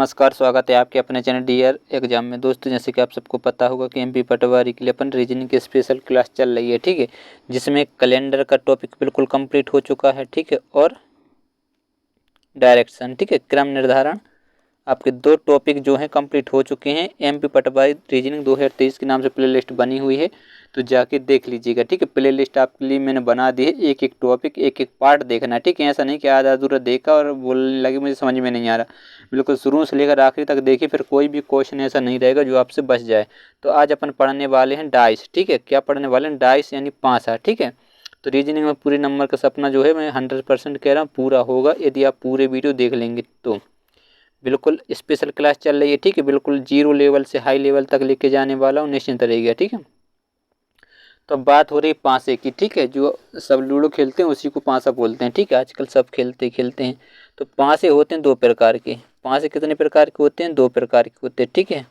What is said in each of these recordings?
नमस्कार, स्वागत है आपके अपने चैनल डियर एग्जाम में। दोस्तों, जैसे कि आप सबको पता होगा कि एमपी पटवारी के लिए अपन रीजनिंग की स्पेशल क्लास चल रही है, ठीक है, जिसमें कैलेंडर का टॉपिक बिल्कुल कंप्लीट हो चुका है, ठीक है, और डायरेक्शन, ठीक है, क्रम निर्धारण, आपके दो टॉपिक जो हैं कंप्लीट हो चुके हैं। एमपी पटवारी रीजनिंग 2023 के नाम से प्लेलिस्ट बनी हुई है, तो जाके देख लीजिएगा, ठीक है। प्लेलिस्ट आपके लिए मैंने बना दी है, एक एक टॉपिक एक एक पार्ट देखना है, ठीक है। ऐसा नहीं कि आधा अधूरा देखा और बोलने लगे मुझे समझ में नहीं आ रहा। बिल्कुल शुरू से लेकर आखिरी तक देखिए, फिर कोई भी क्वेश्चन ऐसा नहीं रहेगा जो आपसे बच जाए। तो आज अपन पढ़ने वाले हैं डाइस, ठीक है। क्या पढ़ने वाले हैं? डाइस यानी पासा, ठीक है। तो रीजनिंग में पूरे नंबर का सपना जो है मैं 100% कह रहा हूँ पूरा होगा यदि आप पूरे वीडियो देख लेंगे तो। बिल्कुल स्पेशल क्लास चल रही है, ठीक है, बिल्कुल जीरो लेवल से हाई लेवल तक लेके जाने वाला हूँ, निश्चिंत रहिएगा, ठीक है। तो अब बात हो रही पासे की, ठीक है। जो सब लूडो खेलते हैं उसी को पासा बोलते हैं, ठीक है। आजकल सब खेलते हैं। तो पासे होते हैं दो प्रकार के। पासे कितने प्रकार के होते हैं? दो प्रकार के होते हैं, ठीक है।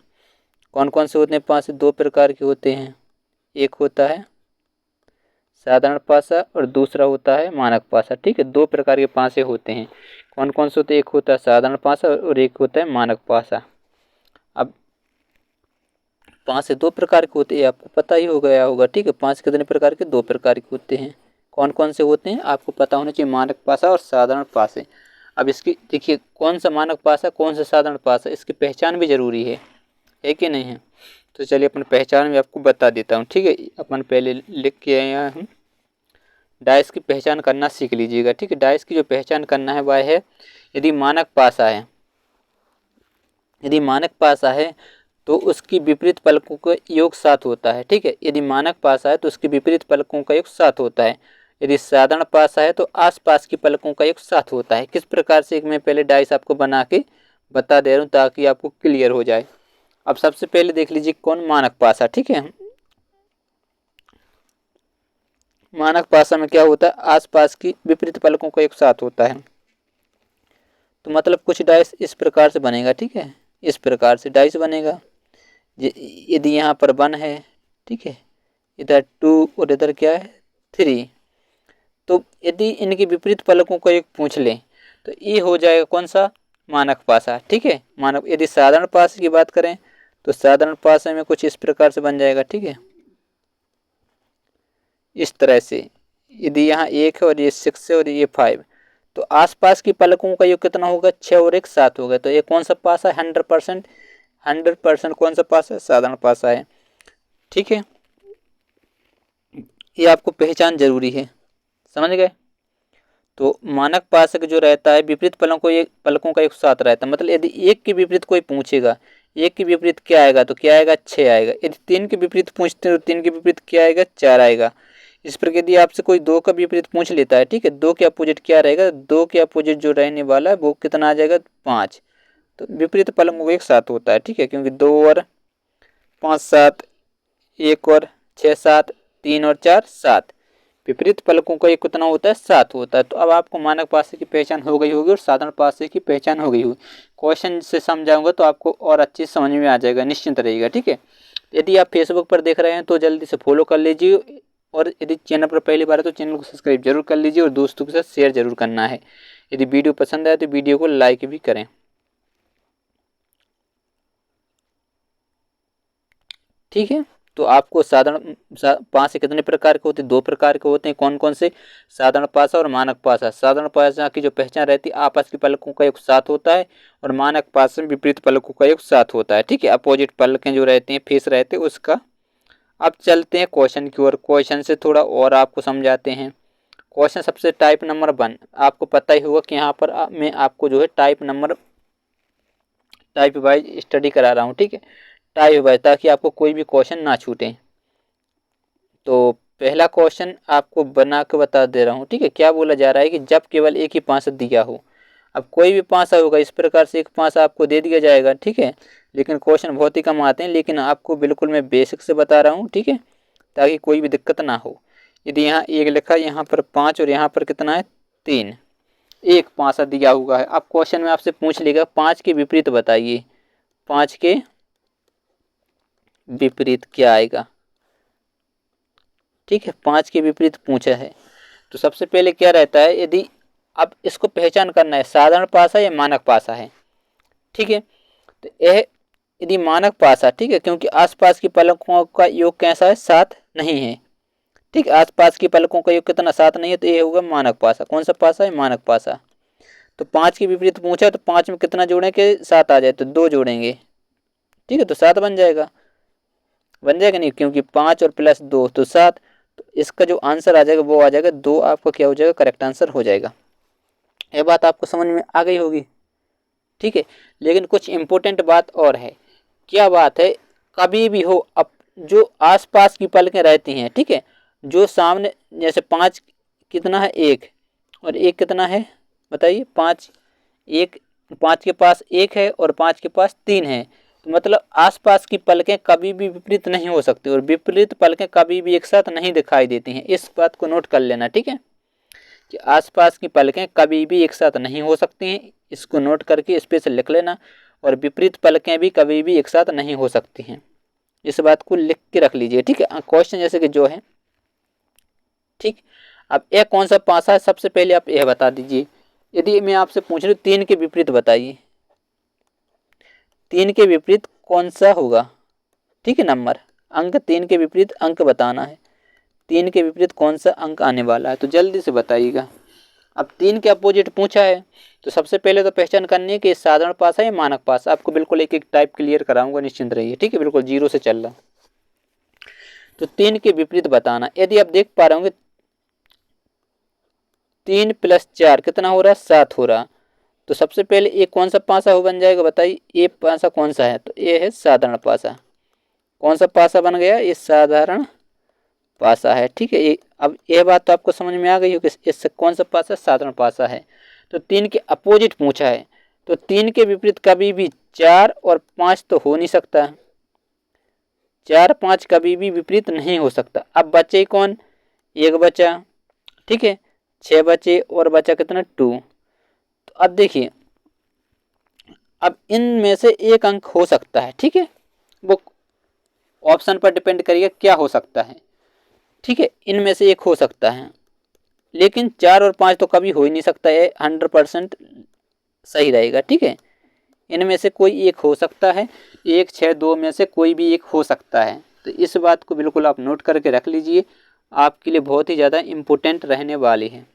कौन कौन से होते हैं पासे? दो प्रकार के होते हैं। एक होता है साधारण पासा और दूसरा होता है मानक पासा, ठीक है। दो प्रकार के पासे होते हैं। कौन कौन से होते हैं? एक होता है साधारण पासा और एक होता है मानक पासा। अब पासे दो प्रकार के होते हैं, आपको पता ही हो गया होगा, ठीक है। पासे कितने प्रकार के? दो प्रकार के होते हैं। कौन कौन से होते हैं आपको पता होना चाहिए, मानक पासा और साधारण पासे। अब इसकी देखिए कौन सा मानक पासा कौन सा साधारण पासा, इसकी पहचान भी जरूरी है कि नहीं है? तो चलिए अपन पहचान भी आपको बता देता हूँ, ठीक है। अपन पहले लिख के आया हूँ, डाइस की पहचान करना सीख लीजिएगा, ठीक है। डाइस की जो पहचान करना है वह है यदि मानक पासा है, यदि मानक पासा है तो उसकी विपरीत पलकों का योग 7 होता है, ठीक है। यदि मानक पासा है तो उसके विपरीत पलकों का योग 7 होता है। यदि साधारण पासा है तो आसपास की पलकों का योग 7 होता है। किस प्रकार से, एक मैं पहले डाइस आपको बना के बता दे रहा हूँ ताकि आपको क्लियर हो जाए। अब सबसे पहले देख लीजिए कौन मानक पासा, ठीक है। मानक पासा में क्या होता है? आसपास की विपरीत पलकों का योग 7 होता है। तो मतलब कुछ डाइस इस प्रकार से बनेगा, ठीक है। इस प्रकार से डाइस बनेगा। यदि यहाँ पर 1 है, ठीक है, इधर 2 और इधर क्या है 3, तो यदि इनके विपरीत पलकों को एक पूछ लें तो ये हो जाएगा कौन सा? मानक पासा, ठीक है। मानक। यदि साधारण पासे की बात करें तो साधारण पासे में कुछ इस प्रकार से बन जाएगा, ठीक है, इस तरह से। यदि यहाँ 1 है और ये 6 है और ये 5, तो आसपास की पलकों का योग कितना होगा? 6 और 1 7 होगा। तो ये कौन सा पासा है? 100% कौन सा पासा है? साधारण पासा है, ठीक है। ये आपको पहचान जरूरी है, समझ गए। तो मानक पासक जो रहता है विपरीत पलकों का एक साथ रहता है। मतलब यदि एक के विपरीत कोई पूछेगा, एक के विपरीत क्या आएगा? तो क्या आएगा? 6 आएगा। यदि 3 के विपरीत पूछते हैं तो 3 के विपरीत क्या आएगा? 4 आएगा। इस प्रकार यदि आपसे कोई 2 का विपरीत पूछ लेता है, ठीक है, 2 के अपोजिट क्या रहेगा? 2 के अपोजिट जो रहने वाला है वो कितना आ जाएगा? 5। तो विपरीत पलकों का एक साथ होता है, ठीक है, क्योंकि 2 और 5 7, 1 और 6 7, 3 और 4 7, विपरीत पलकों का ये कितना होता है? 7 होता है। तो अब आपको मानक पासे की पहचान हो गई होगी और साधारण पासे की पहचान हो गई होगी। क्वेश्चन से समझाऊंगा तो आपको और अच्छी समझ में आ जाएगा, निश्चिंत रहिएगा, ठीक है। यदि आप फेसबुक पर देख रहे हैं तो जल्दी से फॉलो कर लीजिए, और यदि चैनल पर पहली बार है तो चैनल को सब्सक्राइब जरूर कर लीजिए और दोस्तों के साथ शेयर जरूर करना है। यदि वीडियो पसंद आए तो वीडियो को लाइक भी करें, ठीक है। तो आपको साधारण पासे कितने प्रकार के होते हैं? 2 प्रकार के होते हैं। कौन कौन से? साधारण पासा और मानक पासा। साधारण पासा की जो पहचान रहती है आपस की पलकों का योग 7 होता है और मानक पासा में विपरीत पलकों का योग 7 होता है, ठीक है। अपोजिट पलकें जो रहती हैं, फेस रहते हैं उसका। अब चलते हैं क्वेश्चन की ओर। क्वेश्चन से थोड़ा और आपको समझाते हैं। क्वेश्चन सबसे टाइप नंबर 1, आपको पता ही होगा कि यहाँ पर मैं आपको जो है टाइप वाइज स्टडी करा रहा हूँ, ठीक है, टाइप वाइज, ताकि आपको कोई भी क्वेश्चन ना छूटे। तो पहला क्वेश्चन आपको बना के बता दे रहा हूँ, ठीक है। क्या बोला जा रहा है कि जब केवल एक ही पासा दिया हो। अब कोई भी पासा होगा इस प्रकार से एक पासा आपको दे दिया जाएगा, ठीक है, लेकिन क्वेश्चन बहुत ही कम आते हैं, लेकिन आपको बिल्कुल मैं बेसिक से बता रहा हूँ, ठीक है, ताकि कोई भी दिक्कत ना हो। यदि यहाँ 1 लिखा, यहाँ पर 5 और यहाँ पर कितना है? 3, एक पासा दिया हुआ है। अब क्वेश्चन में आपसे पूछ लेगा 5 के विपरीत बताइए। 5 के विपरीत क्या आएगा? ठीक है, 5 के विपरीत पूछा है। तो सबसे पहले क्या रहता है, यदि अब इसको पहचान करना है साधारण पासा या मानक पासा है, ठीक है। तो यह यदि मानक पासा, ठीक है, क्योंकि आसपास की पलकों का योग कैसा है, 7 नहीं है, ठीक है, आसपास की पलकों का योग कितना, 7 नहीं है, तो ये होगा मानक पासा। कौन सा पासा है, मानक पासा। तो 5 के विपरीत पूछा तो 5 में कितना जोड़ें कि 7 आ जाए, तो 2 जोड़ेंगे, ठीक है, तो 7 बन जाएगा, बन जाएगा नहीं, क्योंकि 5 और प्लस 2 तो 7। तो इसका जो आंसर आ जाएगा वो आ जाएगा 2, आपका क्या हो जाएगा, करेक्ट आंसर हो जाएगा। ये बात आपको समझ में आ गई होगी, ठीक है। लेकिन कुछ इंपॉर्टेंट बात और है। क्या बात है, कभी भी हो अब जो आसपास की पलकें रहती हैं, ठीक है, जो सामने, जैसे 5 कितना है, 1, और 1 कितना है बताइए, 5, 1, 5 के पास 1 है और 5 के पास 3 है, तो मतलब आसपास की पलकें कभी भी विपरीत नहीं हो सकती, और विपरीत पलकें कभी भी एक साथ नहीं दिखाई देती हैं। इस बात को नोट कर लेना, ठीक है, कि आसपास की पलकें कभी भी एक साथ नहीं हो सकती हैं, इसको नोट करके स्पेशल लिख लेना। और विपरीत पलकें भी कभी भी एक साथ नहीं हो सकती हैं, इस बात को लिख के रख लीजिए, ठीक है। क्वेश्चन जैसे कि जो है, ठीक। अब यह कौन सा पासा है, सबसे पहले आप यह बता दीजिए। यदि मैं आपसे पूछ रही हूँ 3 के विपरीत बताइए, 3 के विपरीत कौन सा होगा, ठीक है, नंबर, अंक, 3 के विपरीत अंक बताना है, 3 के विपरीत कौन सा अंक आने वाला है, तो जल्दी से बताइएगा। अब 3 के अपोजिट पूछा है, तो सबसे पहले तो पहचान करनी है कि साधारण पासा है मानक पासा। आपको बिल्कुल एक एक टाइप क्लियर कराऊंगा, निश्चिंत रहिए, ठीक है, बिल्कुल जीरो से चल रहा। तो 3 के विपरीत बताना, यदि आप देख पा रहे होंगे 3 + 4 कितना हो रहा है, 7 हो रहा। तो सबसे पहले ये कौन सा पासा हो बन जाएगा बताइए, ये पासा कौन सा है, तो ये है साधारण पासा। कौन सा पासा बन गया, ये साधारण पासा है, ठीक है। ये अब यह बात तो आपको समझ में आ गई हो कि इससे कौन सा पासा, साधारण पासा है। तो 3 के अपोजिट पूछा है, तो 3 के विपरीत कभी भी 4 और 5 तो हो नहीं सकता, 4 5 कभी भी विपरीत नहीं हो सकता। अब बचे कौन, एक बचा, ठीक है, 6 बचे और बचा कितना, 2। तो अब देखिए, अब इनमें से एक अंक हो सकता है, ठीक है, वो ऑप्शन पर डिपेंड करिए क्या हो सकता है, ठीक है, इनमें से एक हो सकता है, लेकिन 4 और 5 तो कभी हो ही नहीं सकता है, 100% सही रहेगा, ठीक है। इनमें से कोई एक हो सकता है, 1 6 2 में से कोई भी एक हो सकता है। तो इस बात को बिल्कुल आप नोट करके रख लीजिए, आपके लिए बहुत ही ज़्यादा इम्पोर्टेंट रहने वाली है,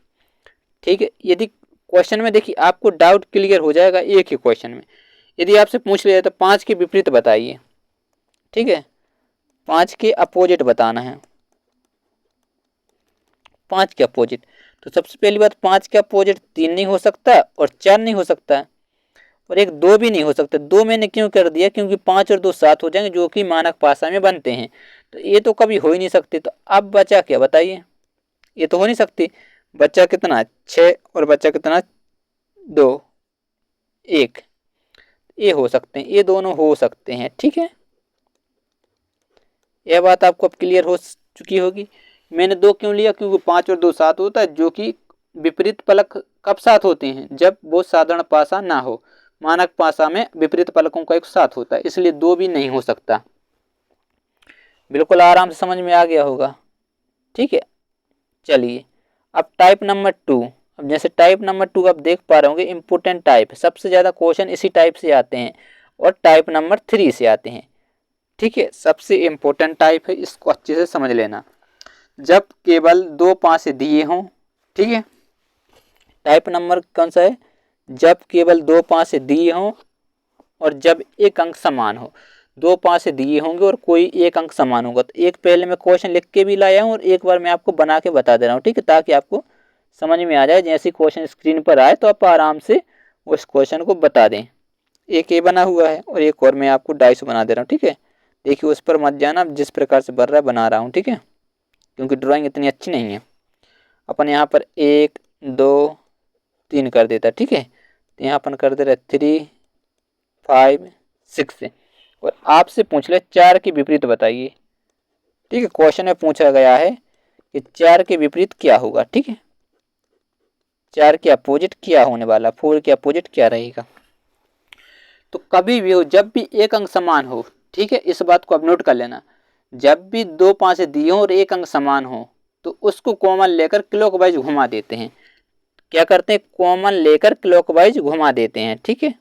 ठीक है। यदि क्वेश्चन में देखिए आपको डाउट क्लियर हो जाएगा एक ही क्वेश्चन में। यदि आपसे पूछ लिया तो 5 के विपरीत बताइए, ठीक है, 5 के अपोजिट बताना है, 5 के अपोजिट। तो सबसे पहली बात, 5 के अपोजिट 3 नहीं हो सकता और 4 नहीं हो सकता, और एक 2 भी नहीं हो सकता। 2 मैंने क्यों कर दिया, क्योंकि 5 और 2 7 हो जाएंगे, जो कि मानक पासा में बनते हैं, तो ये तो कभी हो ही नहीं सकते। तो अब बचा क्या बताइए, ये तो हो नहीं सकती। बचा कितना, 6, और बचा कितना, 2, 1, ये हो सकते हैं, ये दोनों हो सकते हैं, ठीक है। यह बात आपको अब क्लियर हो चुकी होगी। मैंने 2 क्यों लिया, क्योंकि 5 और 2 7 होता है, जो कि विपरीत पलक कब साथ होते हैं, जब वो साधारण पासा ना हो। मानक पासा में विपरीत पलकों का एक साथ होता है, इसलिए 2 भी नहीं हो सकता। बिल्कुल आराम से समझ में आ गया होगा, ठीक है। चलिए अब टाइप नंबर 2। अब जैसे टाइप नंबर 2 आप देख पा रहे होंगे, इंपोर्टेंट टाइप, सबसे ज़्यादा क्वेश्चन इसी टाइप से आते हैं, और टाइप नंबर 3 से आते हैं, ठीक है। सबसे इम्पोर्टेंट टाइप है, इसको अच्छे से समझ लेना। जब केवल 2 पासे दिए हों, ठीक है, टाइप नंबर कौन सा है, जब केवल 2 पासे दिए हों और जब एक अंक समान हो। 2 पासे दिए होंगे और कोई एक अंक समान होगा। तो एक पहले मैं क्वेश्चन लिख के भी लाया हूँ और एक बार मैं आपको बना के बता दे रहा हूँ, ठीक है, ताकि आपको समझ में आ जाए। जैसे क्वेश्चन स्क्रीन पर आए तो आप आराम से उस क्वेश्चन को बता दें। एक ये बना हुआ है और एक और मैं आपको 250 बना दे रहा हूँ, ठीक है। देखिए उस पर मत जाना, जिस प्रकार से बन रहा है बना रहा हूँ, ठीक है, क्योंकि ड्राइंग इतनी अच्छी नहीं है। अपन यहाँ पर 1 2 3 कर देता, ठीक है, तो यहाँ अपन कर दे रहे 3 5 6 और आपसे पूछ ले 4 के विपरीत बताइए, ठीक है। क्वेश्चन में पूछा गया है कि 4 के विपरीत क्या होगा, ठीक है, 4 के अपोजिट क्या होने वाला, 4 के अपोजिट क्या रहेगा। तो कभी भी हो, जब भी एक अंक समान हो, ठीक है, इस बात को आप नोट कर लेना। जब भी 2 पासे दिए हो और एक अंक समान हो, तो उसको कॉमन लेकर क्लॉकवाइज घुमा देते हैं। क्या करते हैं, कॉमन लेकर क्लॉकवाइज घुमा देते हैं, ठीक है।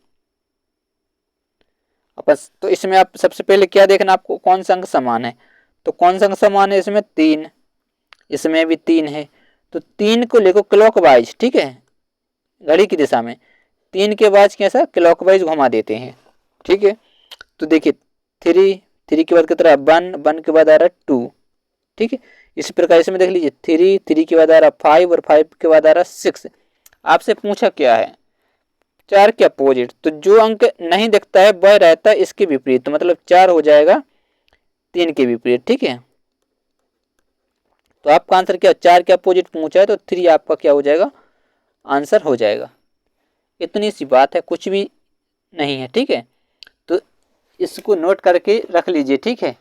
बस तो इसमें आप सबसे पहले क्या देखना, आपको कौन सा अंक समान है। तो कौन सा अंक समान है इसमें, 3, इसमें भी 3 है। तो 3 को लेको क्लॉकवाइज, ठीक है, घड़ी की दिशा में 3 के बाद कैसा क्लॉकवाइज घुमा देते हैं, ठीक है। तो देखिए 3, 3 के बाद कितना 1, 1 के बाद आ रहा है 2, ठीक है। इसी प्रकार इसमें देख लीजिए 3, 3 के बाद आ रहा 5 और 5 के बाद आ रहा 6। आपसे पूछा क्या है, 4 के अपोजिट, तो जो अंक नहीं दिखता है वह रहता है इसके विपरीत, तो मतलब 4 हो जाएगा 3 के विपरीत, ठीक है। तो आपका आंसर क्या, 4 के अपोजिट पूछा है तो 3 आपका क्या हो जाएगा, आंसर हो जाएगा। इतनी सी बात है, कुछ भी नहीं है, ठीक है। तो इसको नोट करके रख लीजिए, ठीक है,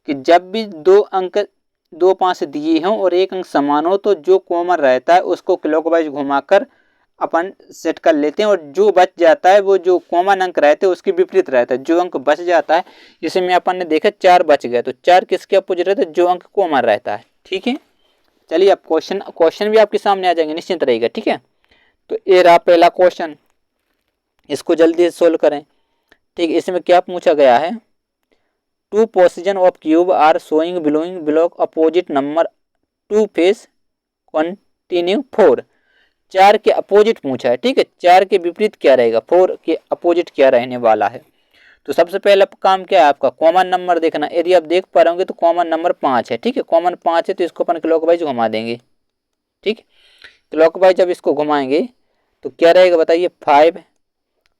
कि जब भी 2 अंक 2 5 दिए हों और एक अंक समान हो तो जो कॉमन रहता है उसको क्लॉकवाइज घुमाकर अपन सेट कर लेते हैं, और जो बच जाता है वो जो कॉमन अंक रहते हैं उसके विपरीत रहता है। जो अंक बच जाता है, जैसे में अपन ने देखा 4 बच गए, तो 4 किसके अपोजिट रहता है, जो अंक कॉमन रहता है, ठीक है। चलिए अब क्वेश्चन भी आपके सामने आ जाएंगे, निश्चिंत रहेगा, ठीक है। तो ये रहा पहला क्वेश्चन, इसको जल्दी से सोल्व करें, ठीक है। इसमें क्या पूछा गया है, 2 position of cube are showing belong opposite number 2 face continue 4। 4 के अपोजिट पूछा है, ठीक है, 4 के विपरीत क्या रहेगा, 4 के अपोजिट क्या रहने वाला है। तो सबसे पहला काम क्या है आपका, कॉमन नंबर देखना। यदि आप देख पा रहे होंगे तो कॉमन नंबर 5 है, ठीक है, कॉमन 5 है तो इसको अपन क्लॉकवाइज घुमा देंगे, ठीक। क्लॉकवाइज जब इसको घुमाएंगे तो क्या रहेगा बताइए, 5,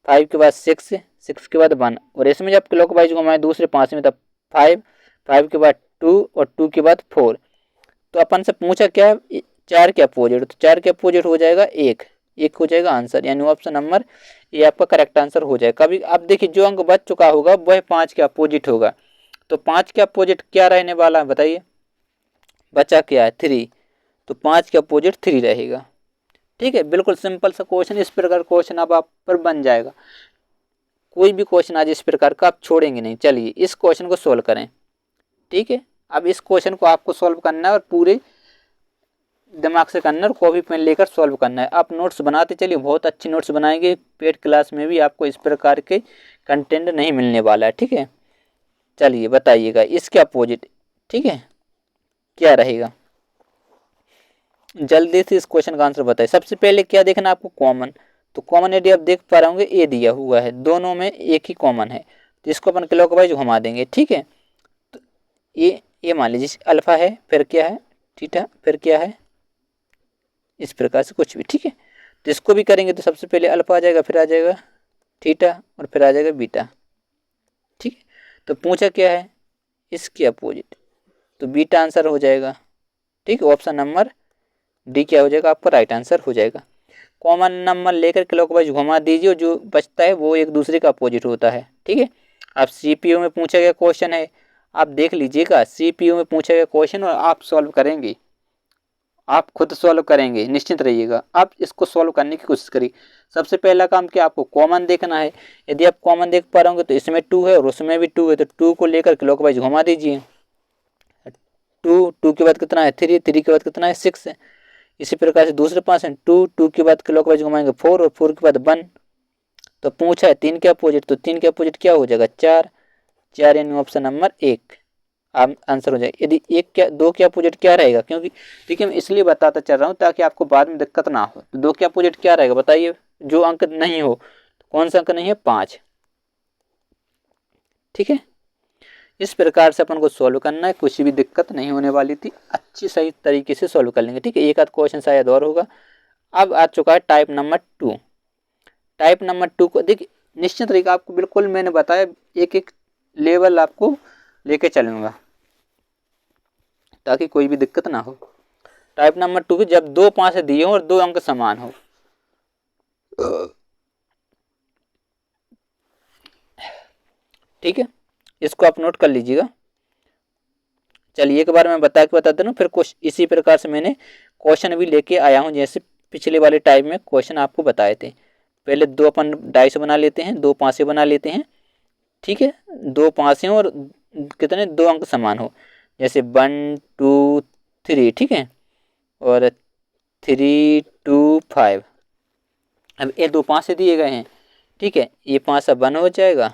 5 के बाद 6, 6 के बाद 1, और इसमें जब क्लॉकवाइज घुमाए दूसरे 5 में तब 5, 5 के बाद 2 और 2 के बाद 4। तो अपन से पूछा क्या, 4 के अपोजिट, तो 4 के अपोजिट हो जाएगा 1, 1 हो जाएगा आंसर, यानी ऑप्शन नंबर ये आपका करेक्ट आंसर हो जाएगा। कभी आप देखिए जो अंक बच चुका होगा वह 5 के अपोजिट होगा, तो 5 के अपोजिट क्या रहने वाला है बताइए, बचा क्या है 3, तो 5 के अपोजिट 3 रहेगा, ठीक है। बिल्कुल सिंपल सा क्वेश्चन, इस प्रकार क्वेश्चन अब आप पर बन जाएगा। कोई भी क्वेश्चन आज इस प्रकार का आप छोड़ेंगे नहीं। चलिए इस क्वेश्चन को सोल्व करें, ठीक है। अब इस क्वेश्चन को आपको सोल्व करना है और पूरे दिमाग से करना है, और कॉपी पेन लेकर सोल्व करना है। आप नोट्स बनाते चलिए, बहुत अच्छी नोट्स बनाएंगे, पेड क्लास में भी आपको इस प्रकार के कंटेंट नहीं मिलने वाला है, ठीक है। चलिए बताइएगा इसके अपोजिट, ठीक है, क्या रहेगा, जल्दी से इस क्वेश्चन का आंसर बताइए। सबसे पहले क्या देखना आपको, कॉमन। तो कॉमन यदि आप देख पा रहे होंगे ए दिया हुआ है, दोनों में एक ही कॉमन है, तो इसको अपन क्लॉकवाइज घुमा देंगे, ठीक है। तो ये मान लीजिए अल्फा है, फिर क्या है थीटा, फिर क्या है, इस प्रकार से कुछ भी, ठीक है। तो इसको भी करेंगे तो सबसे पहले अल्फा आ जाएगा, फिर आ जाएगा थीटा और फिर आ जाएगा बीटा, ठीक है। तो पूछा क्या है, इसके अपोजिट, तो बीटा आंसर हो जाएगा, ठीक है। ऑप्शन नंबर डी क्या हो जाएगा आपका राइट आंसर हो जाएगा। कॉमन नंबर लेकर क्लॉकवाइज घुमा दीजिए और जो बचता है वो एक दूसरे का अपोजिट होता है, ठीक है। अब सीपीयू में पूछा गया क्वेश्चन है, आप देख लीजिएगा, सीपीयू में पूछा गया क्वेश्चन और आप सॉल्व करेंगे, आप खुद सॉल्व करेंगे, निश्चिंत रहिएगा। आप इसको सॉल्व करने की कोशिश करिए। सबसे पहला काम क्या, आपको कॉमन देखना है। यदि आप कॉमन देख पा रहे होंगे तो इसमें 2 है और उसमें भी 2 है, तो 2 को लेकर क्लॉकवाइज घुमा दीजिए। 2 के बाद कितना है 3, 3 के बाद कितना है 6 है। इसी प्रकार से दूसरे पास है 2 के बाद क्लॉकवाइज घुमाएंगे 4 और 4 के बाद 1। तो पूछा है 3 के अपोजिट, तो 3 के अपोजिट क्या हो जाएगा 4, यानी ऑप्शन नंबर 1 आंसर हो जाएगा। यदि 2 के अपोजिट क्या रहेगा, क्योंकि देखिए मैं इसलिए बताता चल रहा हूँ ताकि आपको बाद में दिक्कत ना हो। तो 2 के अपोजिट क्या रहेगा बताइए, जो अंक नहीं हो, कौन सा अंक नहीं है 5, ठीक है। इस प्रकार से अपन को सॉल्व करना है, कुछ भी दिक्कत नहीं होने वाली थी, अच्छी सही तरीके से सॉल्व कर लेंगे, ठीक है। एक आध क्वेश्चन शायद और होगा। अब आ चुका है टाइप नंबर 2। टाइप नंबर 2 को देखिए निश्चित तरीका आपको बिल्कुल मैंने बताया, एक एक लेवल आपको लेके चलूँगा ताकि कोई भी दिक्कत ना हो। टाइप नंबर 2 की जब 2 5 दिए हो और 2 अंक समान हो, ठीक है, इसको आप नोट कर लीजिएगा। चलिए एक बार मैं बता दूँ, फिर कुछ इसी प्रकार से मैंने क्वेश्चन भी लेके आया हूँ, जैसे पिछले वाले टाइप में क्वेश्चन आपको बताए थे। पहले 2 अपन डाइस बना लेते हैं, 2 पाँचे बना लेते हैं, ठीक है। 2 पाँचे और कितने 2 अंक समान हो, जैसे 1 2 3, ठीक है, और 3 2 5। अब ये 2 5 से दिए गए हैं, ठीक है, ये 5 अब 1 हो जाएगा,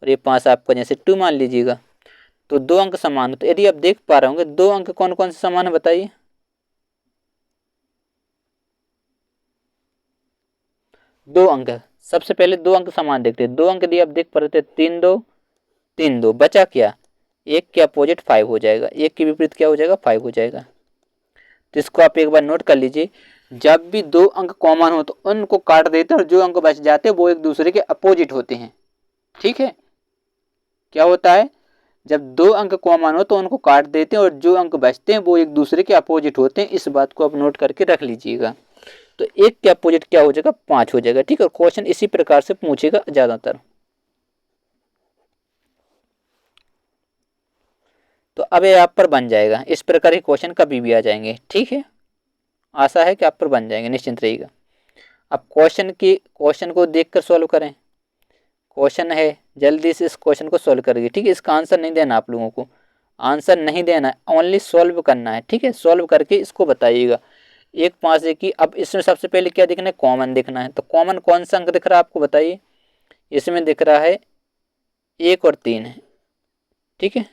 और ये 5 आपका जैसे 2 मान लीजिएगा, तो 2 अंक समान हो। तो यदि आप देख पा रहे होंगे 2 अंक कौन कौन से समान है बताइए। 2 अंक, सबसे पहले 2 अंक समान देखते हैं। 2 अंक यदि आप देख पा रहे थे 3 2 3 2, बचा क्या, एक के अपोजिट 5 हो जाएगा, एक के विपरीत क्या हो जाएगा 5 हो जाएगा। तो इसको आप एक बार नोट कर लीजिए, जब भी 2 अंक कॉमन हो तो उनको काट देते हैं और जो अंक बच जाते हैं वो एक दूसरे के अपोजिट होते हैं। ठीक है, क्या होता है, जब 2 अंक कॉमन हो तो उनको काट देते हैं और जो अंक बचते हैं वो एक दूसरे के अपोजिट होते हैं। इस बात को आप नोट करके रख लीजिएगा। तो एक के अपोजिट क्या हो जाएगा 5 हो जाएगा। ठीक है, क्वेश्चन इसी प्रकार से पूछेगा ज्यादातर। तो अब ये आप पर बन जाएगा, इस प्रकार के क्वेश्चन कभी भी आ जाएंगे। ठीक है, आशा है कि आप पर बन जाएंगे, निश्चिंत रहिएगा। अब क्वेश्चन को देखकर सॉल्व करें। क्वेश्चन है, जल्दी से इस क्वेश्चन को सॉल्व करिए। ठीक है, इसका आंसर नहीं देना आप लोगों को, आंसर नहीं देना, ओनली सॉल्व करना है। ठीक है, सॉल्व करके इसको बताइएगा। 1 5 1 की, अब इसमें सबसे पहले क्या दिखना है, कॉमन दिखना है। तो कॉमन कौन सा अंक दिख रहा है आपको बताइए। इसमें दिख रहा है 1 और 3 है। ठीक है,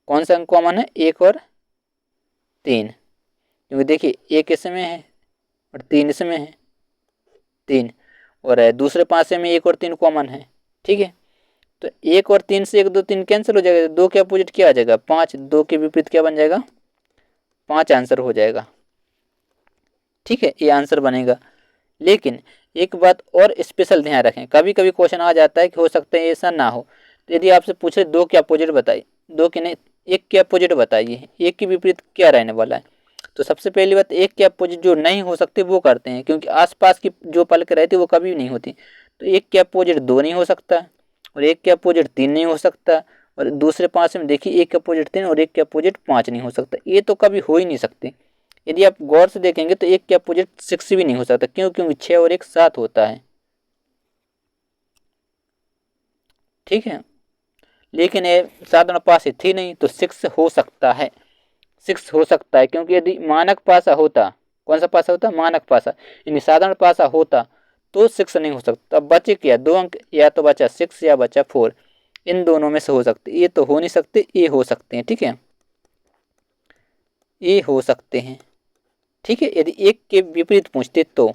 कौन सा अंक कॉमन है, 1 और 3, क्योंकि देखिए 1 इसमें है और 3 इसमें है, 3 और दूसरे पासे में 1 और 3 कॉमन है। ठीक है, तो 1 और 3 से 1 2 3 कैंसिल हो जाएगा, 2 के अपोजिट क्या आ जाएगा 5, 2 के विपरीत क्या बन जाएगा 5 आंसर हो जाएगा। ठीक है, ये आंसर बनेगा। लेकिन एक बात और स्पेशल ध्यान रखें, कभी कभी क्वेश्चन आ जाता है कि हो सकता है ऐसा ना हो। तो यदि आपसे पूछे 2 के अपोजिट बताइए, 2 के नहीं 1 के अपोजिट बताइए, 1 के विपरीत क्या रहने वाला है। तो सबसे पहली बात, 1 के अपोजिट जो नहीं हो सकते वो करते हैं, क्योंकि आसपास की जो पलक रहती है वो कभी नहीं होती। तो 1 के अपोजिट 2 नहीं हो सकता और 1 के अपोजिट 3 नहीं हो सकता, और दूसरे पास में देखिए 1 के अपोजिट 3 और 1 के अपोजिट 5 नहीं हो सकता। ये तो कभी हो ही नहीं सकते। यदि आप गौर से देखेंगे तो 1 के अपोजिट 6 भी नहीं हो सकता, क्यों, क्योंकि 6 और 1 7 होता है। ठीक है, लेकिन ये साधारण पास थी नहीं, तो 6 हो सकता है, 6 हो सकता है, क्योंकि यदि मानक पासा होता, कौन सा पासा होता, मानक पासा, यानी साधारण पासा होता तो 6 नहीं हो सकता। अब बचे क्या 2 अंक, या तो बचा 6 या बचा 4, इन दोनों में से हो सकते, ये तो हो नहीं सकते, ये हो सकते हैं। ठीक है, ये हो सकते हैं। ठीक है, यदि 1 के विपरीत पूछते तो,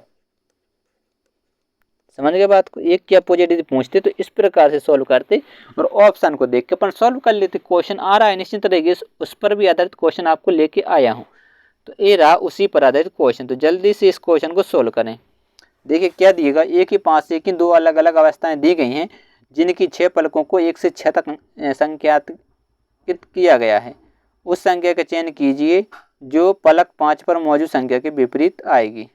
समझ गए बात को, 1 के अपोजिट यदि पूछते तो इस प्रकार से सॉल्व करते और ऑप्शन को देख के अपन सॉल्व कर लेते। क्वेश्चन आ रहा है निश्चित तरीके से, उस पर भी आधारित क्वेश्चन आपको लेके आया हूँ। तो ये रहा उसी पर आधारित क्वेश्चन। तो जल्दी से इस क्वेश्चन को सोल्व करें। देखिए क्या दिएगा, 1 ही 5 से की 2 अलग अलग अवस्थाएं दी गई हैं, जिनकी 6 पलकों को 1 से 6 तक संख्यात्मक किया गया है। उस संख्या का चयन कीजिए जो पलक 5 पर मौजूद संख्या के विपरीत आएगी।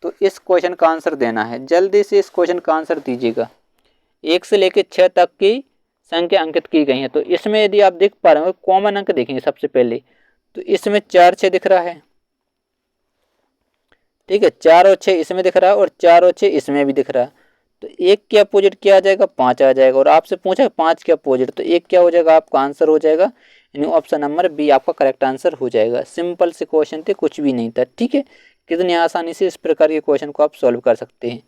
तो इस क्वेश्चन का आंसर देना है, जल्दी से इस क्वेश्चन का आंसर दीजिएगा। 1 से लेकर 6 तक की संख्या अंकित की गई है। तो इसमें यदि आप देख पा रहे हो कॉमन अंक देखेंगे सबसे पहले, तो इसमें 4 6 दिख रहा है। ठीक है, 4 और 6 इसमें दिख रहा है और 4 और 6 इसमें भी दिख रहा है। तो 1 के अपोजिट क्या आ जाएगा 5 आ जाएगा, और आपसे पूछा 5 के अपोजिट, तो 1 क्या हो जाएगा आपका आंसर हो जाएगा, यानी ऑप्शन नंबर बी आपका करेक्ट आंसर हो जाएगा। सिंपल से क्वेश्चन थे, कुछ भी नहीं था। ठीक है, कितनी आसानी से इस प्रकार के क्वेश्चन को आप सॉल्व कर सकते हैं।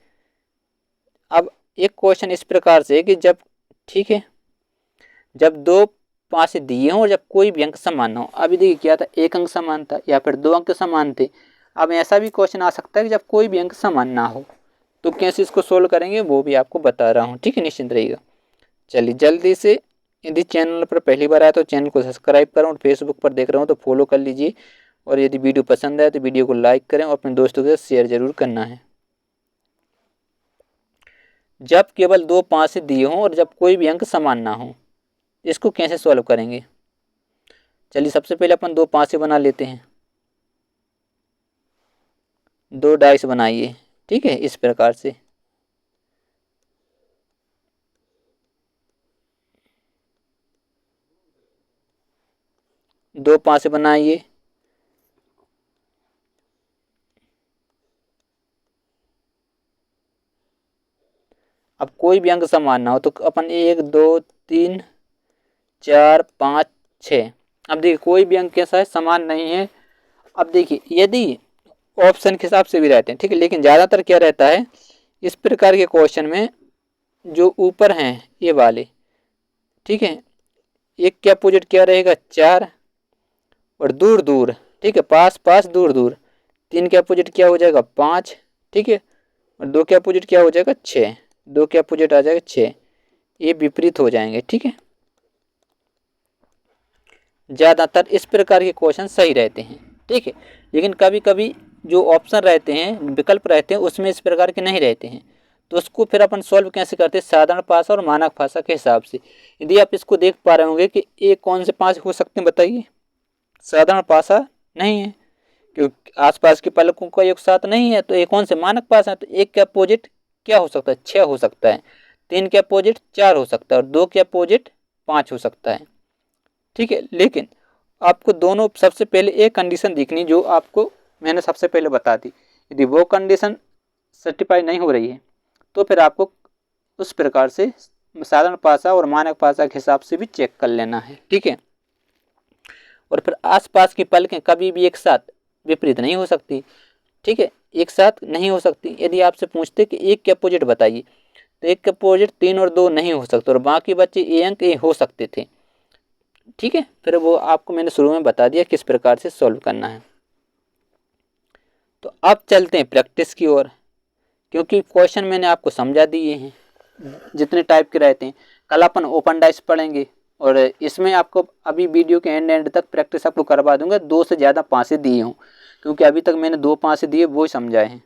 अब एक क्वेश्चन इस प्रकार से कि जब, ठीक है, जब 2 5 दिए हों और जब कोई भी अंक समान ना हो। अभी देखिए क्या था, 1 अंक समान था या फिर 2 अंक समान थे। अब ऐसा भी क्वेश्चन आ सकता है कि जब कोई भी अंक समान ना हो, तो कैसे इसको सोल्व करेंगे वो भी आपको बता रहा हूँ। ठीक है, निश्चिंत रहिएगा। चलिए जल्दी से, यदि चैनल पर पहली बार आया तो चैनल को सब्सक्राइब करें, और फेसबुक पर देख रहे हो तो फॉलो कर लीजिए, और यदि वीडियो पसंद आए तो वीडियो को लाइक करें और अपने दोस्तों के साथ शेयर जरूर करना है। जब केवल 2 5 दिए हों और जब कोई भी अंक समान ना हो, इसको कैसे सॉल्व करेंगे। चलिए सबसे पहले अपन 2 5 बना लेते हैं। 2 डाइस बनाइए। ठीक है, इस प्रकार से दो 5 बनाइए। अब कोई भी अंक समान ना हो तो अपन 1 2 3 4 5 6, अब देखिए कोई भी अंक कैसा है समान नहीं है। अब देखिए यदि ऑप्शन के हिसाब से भी रहते हैं, ठीक है, लेकिन ज़्यादातर क्या रहता है इस प्रकार के क्वेश्चन में जो ऊपर हैं ये वाले, ठीक है, एक के अपोजिट क्या रहेगा 4 और दूर दूर, ठीक है, पास पास दूर दूर, 3 के अपोजिट क्या हो जाएगा 5, ठीक है, और 2 के अपोजिट क्या हो जाएगा 6, 2 के अपोजिट आ जाएगा 6, ये विपरीत हो जाएंगे, ठीक है। ज़्यादातर इस प्रकार के क्वेश्चन सही रहते हैं, ठीक है, लेकिन कभी कभी जो ऑप्शन रहते हैं, विकल्प रहते हैं, उसमें इस प्रकार के नहीं रहते हैं, तो उसको फिर अपन सॉल्व कैसे करते हैं, साधारण भाषा और मानक भाषा के हिसाब से। यदि आप इसको देख पा रहे होंगे कि एक कौन से 5 हो सकते हैं बताइए, साधारण भाषा नहीं है क्योंकि आसपास के पलकों का योग 7 नहीं है, तो एक कौन से मानक भाषा है, तो एक के अपोजिट क्या हो सकता है 6 हो सकता है, 3 के अपोजिट 4 हो सकता है और 2 के अपोजिट 5 हो सकता है, ठीक है। लेकिन आपको दोनों सबसे पहले एक कंडीशन दिखनी जो आपको मैंने सबसे पहले बता दी, यदि वो कंडीशन सर्टिफाई नहीं हो रही है तो फिर आपको उस प्रकार से साधारण भाषा और मानक भाषा के हिसाब से भी चेक कर लेना है, ठीक है। और फिर आसपास की पलकें कभी भी एक साथ विपरीत नहीं हो सकती, ठीक है, एक साथ नहीं हो सकती। यदि आपसे पूछते कि एक के अपोजिट बताइए तो एक के अपोजिट 3 और 2 नहीं हो सकते और बाकी बच्चे ए अंक ए हो सकते थे, ठीक है। फिर वो आपको मैंने शुरू में बता दिया किस प्रकार से सॉल्व करना है। तो अब चलते हैं प्रैक्टिस की ओर, क्योंकि क्वेश्चन मैंने आपको समझा दिए हैं जितने टाइप के रहते हैं। कल अपन ओपन डाइस पढ़ेंगे और इसमें आपको अभी वीडियो के एंड तक प्रैक्टिस आपको करवा दूंगा, 2 से ज़्यादा पासे दिए हूँ क्योंकि अभी तक मैंने 2 पासे दिए वो ही समझाए हैं,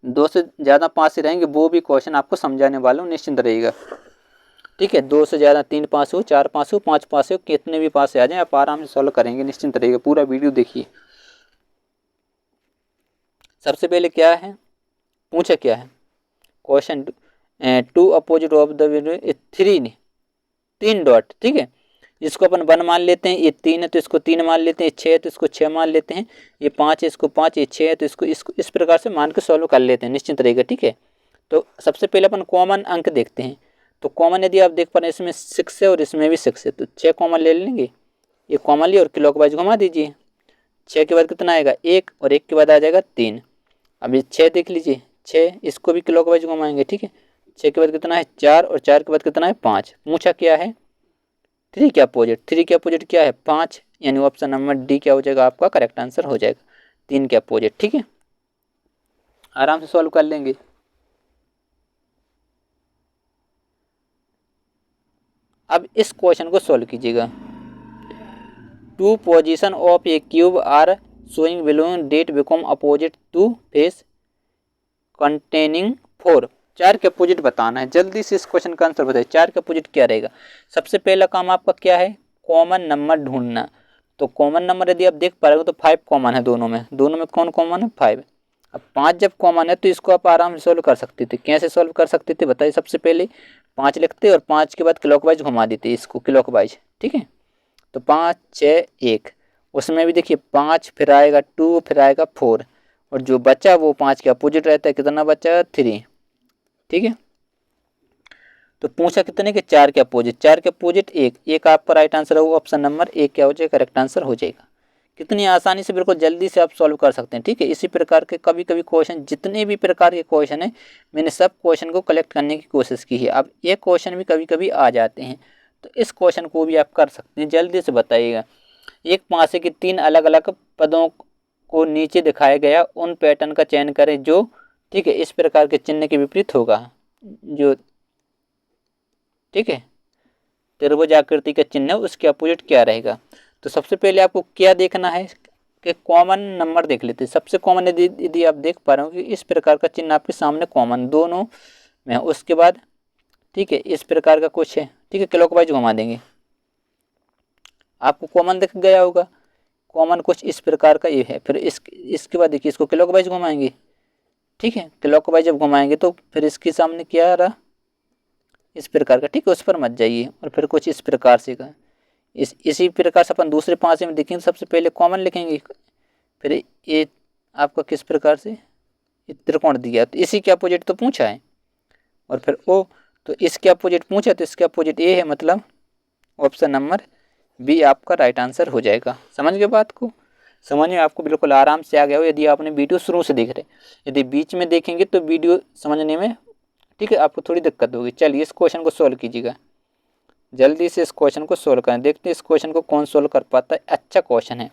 2 से ज़्यादा पासे रहेंगे वो भी क्वेश्चन आपको समझाने वाला हूँ, निश्चिंत रहेगा, ठीक है। 2 से ज़्यादा 3 पास हो, 4 पास हो, 5 पास हो, कितने भी पास आ जाए आप आराम से सॉल्व करेंगे, निश्चिंत रहेगा। पूरा वीडियो देखिए। सबसे पहले क्या है पूछा, क्या है question, 2 opposite of the 3 dot, ठीक है, इसको अपन 1 मान लेते हैं, ये 3 है तो इसको 3 मान लेते हैं, 6 है तो इसको 6 मान लेते हैं, ये 5 है इसको 5, ये 6 है तो इसको इस प्रकार से मान के सॉल्व कर लेते हैं, निश्चिंत रहेगा, ठीक है। तो सबसे पहले अपन कॉमन अंक देखते हैं। तो कॉमन यदि आप देख पा रहे हैं इसमें 6 है और इसमें भी 6 है तो 6 कॉमन ले लेंगे, ये कॉमन लिया और क्लॉकवाइज घुमा दीजिए। 6 के बाद कितना आएगा 1 और 1 के बाद आ जाएगा 3। अब ये 6 देख लीजिए, 6 इसको भी क्लॉकवाइज घुमाएंगे, ठीक है। 6 के बाद कितना है 4 और 4 के बाद कितना है 5। पूछा क्या है 3 के अपोजिट, 3 के अपोजिट क्या है 5, यानी ऑप्शन नंबर डी क्या हो जाएगा आपका करेक्ट आंसर हो जाएगा, 3 के अपोजिट, ठीक है। आराम से सॉल्व कर लेंगे। अब इस क्वेश्चन को सॉल्व कीजिएगा। 2 position of a cube are showing below that become opposite to face containing 4। 4 के अपोजिट बताना है, जल्दी से इस क्वेश्चन का आंसर बताइए। 4 के अपोजिट क्या रहेगा, सबसे पहला काम आपका क्या है कॉमन नंबर ढूंढना। तो कॉमन नंबर यदि आप देख पा रहे हो तो 5 कॉमन है दोनों में कौन कॉमन है 5। अब 5 जब कॉमन है तो इसको आप आराम से सॉल्व कर सकते थे। कैसे सॉल्व कर सकते थे बताइए, सबसे पहले 5 लिखते और 5 के बाद क्लॉकवाइज घुमा देते इसको क्लॉकवाइज, ठीक है। तो 5 6 1, उसमें भी देखिए 5 फिर आएगा 2 फिर आएगा 4 और जो बचा वो 5 के अपोजिट रहता है, कितना बचा 3, ठीक है। तो पूछा कितने के 4 के अपोजिट, 4 के अपोजिट 1 आपका राइट आंसर है, वो ऑप्शन नंबर 1 क्या हो जाएगा करेक्ट आंसर हो जाएगा। कितनी आसानी से बिल्कुल जल्दी से आप सॉल्व कर सकते हैं, ठीक है। इसी प्रकार के कभी कभी क्वेश्चन, जितने भी प्रकार के क्वेश्चन है मैंने सब क्वेश्चन को कलेक्ट करने की कोशिश की है। अब ये क्वेश्चन भी कभी कभी आ जाते हैं तो इस क्वेश्चन को भी आप कर सकते हैं, जल्दी से बताइएगा। एक पासे के 3 अलग अलग पदों को नीचे दिखाया गया उन पैटर्न का चयन करें जो, ठीक है, इस प्रकार के चिन्ह के विपरीत होगा, जो, ठीक है, त्रिभुज आकृति का चिन्ह है उसके अपोजिट क्या रहेगा। तो सबसे पहले आपको क्या देखना है कि कॉमन नंबर देख लेते हैं। सबसे कॉमन यदि आप देख पा रहे हो कि इस प्रकार का चिन्ह आपके सामने कॉमन दोनों में है, उसके बाद, ठीक है, इस प्रकार का कुछ है, ठीक है, क्लॉकवाइज घुमा देंगे आपको कॉमन दिख गया होगा। कॉमन कुछ इस प्रकार का ये है, फिर इसके बाद देखिए इसको क्लॉकवाइज घुमाएंगे, ठीक है। क्लॉकवाइज जब घुमाएंगे तो फिर इसके सामने क्या आ रहा इस प्रकार का, ठीक है, उस पर मत जाइए। और फिर कुछ इस प्रकार से का इसी प्रकार से अपन दूसरे पासे में देखेंगे, सबसे पहले कॉमन लिखेंगे, फिर ये आपका किस प्रकार से त्रिकोण दिया तो इसी के अपोजिट तो पूछा है, और फिर ओ तो इसके अपोजिट पूछा तो इसके अपोजिट ए है, मतलब ऑप्शन नंबर बी आपका राइट आंसर हो जाएगा। समझ गए बात को। समझ में आपको बिल्कुल आराम से आ गया हो यदि आपने वीडियो शुरू से देख रहे हैं। यदि बीच में देखेंगे तो वीडियो समझने में ठीक है आपको थोड़ी दिक्कत होगी। चलिए इस क्वेश्चन को सोल्व कीजिएगा, जल्दी से इस क्वेश्चन को सोल्व करें। देखते हैं इस क्वेश्चन को कौन सोल्व कर पाता है। अच्छा क्वेश्चन है,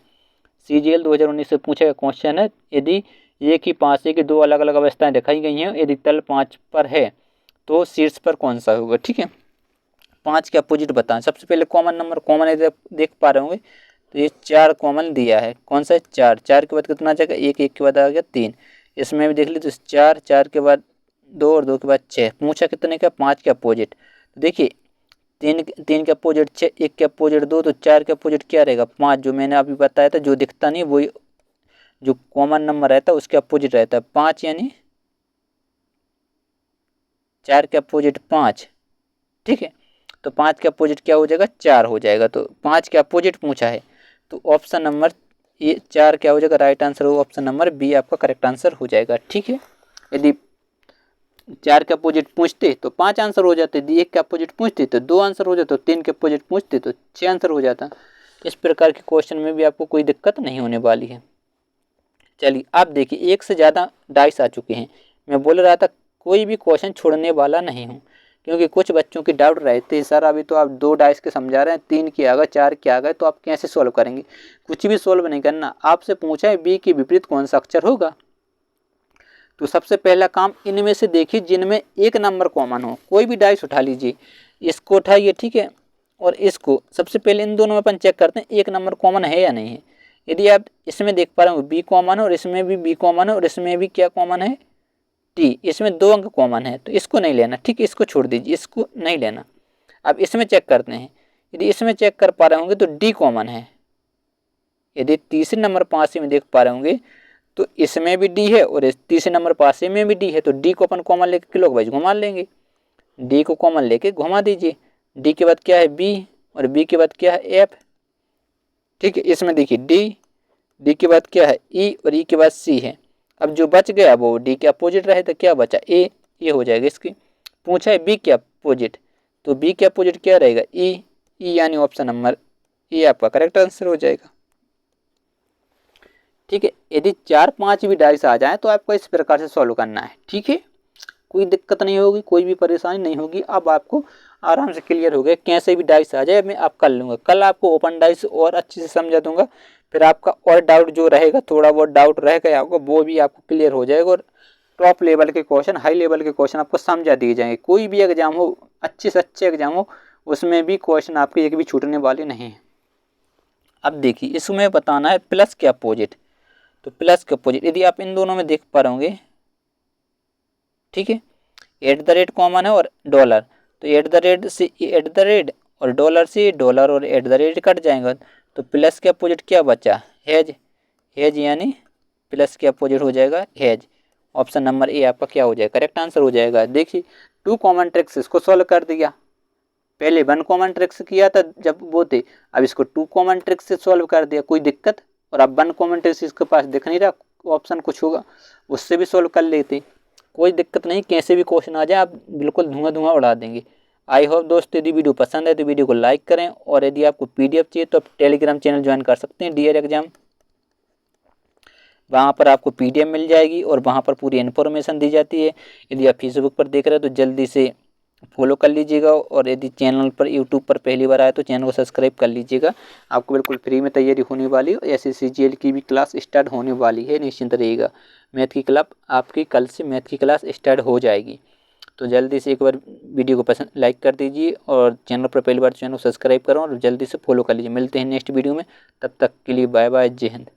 CGL 2019 से पूछा गया क्वेश्चन है। यदि एक ही पासे की दो अलग अलग अवस्थाएं दिखाई गई हैं, यदि तल 5 पर है तो शीर्ष पर कौन सा होगा। ठीक है, 5 के अपोजिट बताएं। सबसे पहले कॉमन नंबर, कॉमन यदि आप देख पा रहे होंगे तो ये 4 कॉमन दिया है। कौन सा है, 4। 4 के बाद कितना आ जाएगा, 1, 1 के बाद आ गया 3। इसमें भी देख लीजिए तो 4, 4 के बाद 2 और 2 के बाद 6। पूछा कितने का, 5 के अपोजिट। तो देखिए 3 के अपोजिट 6, 1 के अपोजिट 2, तो 4 के अपोजिट क्या रहेगा, 5। जो मैंने अभी बताया था, जो दिखता नहीं वही जो कॉमन नंबर रहता है उसके अपोजिट रहता है 5, यानी 4 के अपोजिट 5। ठीक है, तो 5 के अपोजिट क्या हो जाएगा, 4 हो जाएगा। तो 5 के अपोजिट पूछा है तो ऑप्शन नंबर ये 4 क्या हो जाएगा, राइट आंसर हो ऑप्शन नंबर बी आपका करेक्ट आंसर हो जाएगा। ठीक है, यदि 4 के अपोजिट पूछते तो 5 आंसर हो जाते, यदि 1 के अपोजिट पूछते तो 2 आंसर हो जाते, 3 के अपोजिट पूछते तो 6 आंसर हो जाता। इस प्रकार के क्वेश्चन में भी आपको कोई दिक्कत नहीं होने वाली है। चलिए आप देखिए, एक से ज़्यादा डाइस आ चुके हैं। मैं बोल रहा था कोई भी क्वेश्चन छोड़ने वाला नहीं हूँ, क्योंकि कुछ बच्चों की डाउट रहते हैं सर अभी तो आप 2 डाइस के समझा रहे हैं, 3 के आ गए, 4 के आ गए, तो आप कैसे सॉल्व करेंगे। कुछ भी सॉल्व नहीं करना, आपसे पूछा है बी के विपरीत कौन सा अक्षर होगा। तो सबसे पहला काम इनमें से देखिए जिनमें एक नंबर कॉमन हो। कोई भी डाइस उठा लीजिए, इसको उठाइए, ठीक है, और इसको। सबसे पहले इन दोनों में अपन चेक करते हैं एक नंबर कॉमन है या नहीं है। यदि आप इसमें देख पा रहे हो बी कॉमन है, और इसमें भी बी कॉमन है, और इसमें भी क्या कॉमन है, टी। इसमें 2 अंक कॉमन है तो इसको नहीं लेना, ठीक है, इसको छोड़ दीजिए, इसको नहीं लेना। अब इसमें चेक करते हैं, यदि इसमें चेक कर पा रहे होंगे तो डी कॉमन है। यदि तीसरे नंबर पासे में देख पा रहे होंगे तो इसमें भी डी है, और इस तीसरे नंबर पासे में भी डी है, तो डी को अपन कॉमन लेके क्लॉकवाइज घुमा लेंगे। डी को कॉमन लेके घुमा दीजिए। डी के बाद क्या है, बी, और बी के बाद क्या है, एफ। ठीक है, इसमें देखिए डी, डी के बाद क्या है, ई, और ई के बाद सी है। अब जो बच गया वो डी के अपोजिट रहे तो क्या बचा, ए। ये हो जाएगा इसकी। पूछा है बी के अपोजिट, तो बी के अपोजिट क्या रहेगा, ई। ई यानी ऑप्शन नंबर ए आपका करेक्ट आंसर हो जाएगा। ठीक है, यदि 4, 5 भी डाइस आ जाए तो आपको इस प्रकार से सॉल्व करना है। ठीक है, कोई दिक्कत नहीं होगी, कोई भी परेशानी नहीं होगी। अब आपको आराम से क्लियर हो गया, कैसे भी डाइस आ जाए मैं आप कर लूँगा। कल आपको ओपन डाइस और अच्छे से समझा दूंगा, फिर आपका और डाउट जो रहेगा, थोड़ा बहुत डाउट रह गया आपको, वो भी आपको क्लियर हो जाएगा। और टॉप लेवल के क्वेश्चन, हाई लेवल के क्वेश्चन आपको समझा दिए जाएंगे। कोई भी एग्जाम हो, अच्छे से अच्छे एग्जाम हो, उसमें भी क्वेश्चन आपके एक भी छूटने वाले नहीं है। अब देखिए इसमें बताना है प्लस के अपोजिट, तो प्लस के अपोजिट यदि आप इन दोनों में देख पा रहे होंगे, ठीक है, @ कॉमन है और डॉलर, तो @ से @ और डॉलर से डॉलर और @ कट जाएगा, तो प्लस के अपोजिट क्या बचा, हेज। हेज यानी प्लस के अपोजिट हो जाएगा हेज। ऑप्शन नंबर ए आपका क्या हो जाएगा, करेक्ट आंसर हो जाएगा। देखिए 2 कॉमन ट्रिक्स इसको सॉल्व कर दिया, पहले 1 कॉमन ट्रिक्स किया था जब वो थे, अब इसको 2 कॉमन ट्रिक्स से सॉल्व कर दिया, कोई दिक्कत। और अब 1 कॉमन ट्रिक्स इसके पास दिख नहीं रहा ऑप्शन कुछ होगा, उससे भी सॉल्व कर लेते, कोई दिक्कत नहीं। कैसे भी क्वेश्चन आ जाए आप बिल्कुल धुआं धुआं उड़ा देंगे। आई होप दोस्तों यदि वीडियो पसंद है तो वीडियो को लाइक करें, और यदि आपको PDF चाहिए तो आप टेलीग्राम चैनल ज्वाइन कर सकते हैं डियर एग्जाम। वहाँ पर आपको PDF मिल जाएगी और वहाँ पर पूरी इन्फॉर्मेशन दी जाती है। यदि आप फेसबुक पर देख रहे हैं तो जल्दी से फॉलो कर लीजिएगा, और यदि चैनल पर यूट्यूब पर पहली बार आए तो चैनल को सब्सक्राइब कर लीजिएगा। आपको बिल्कुल फ्री में तैयारी होने वाली है। SSCGL की भी क्लास स्टार्ट होने वाली है, निश्चिंत रहिएगा। मैथ की क्लब आपकी कल से मैथ की क्लास स्टार्ट हो जाएगी, तो जल्दी से एक बार वीडियो को पसंद लाइक कर दीजिए, और चैनल पर पहली बार चैनल को सब्सक्राइब करो और जल्दी से फॉलो कर लीजिए। मिलते हैं नेक्स्ट वीडियो में, तब तक के लिए बाय बाय, जय हिंद।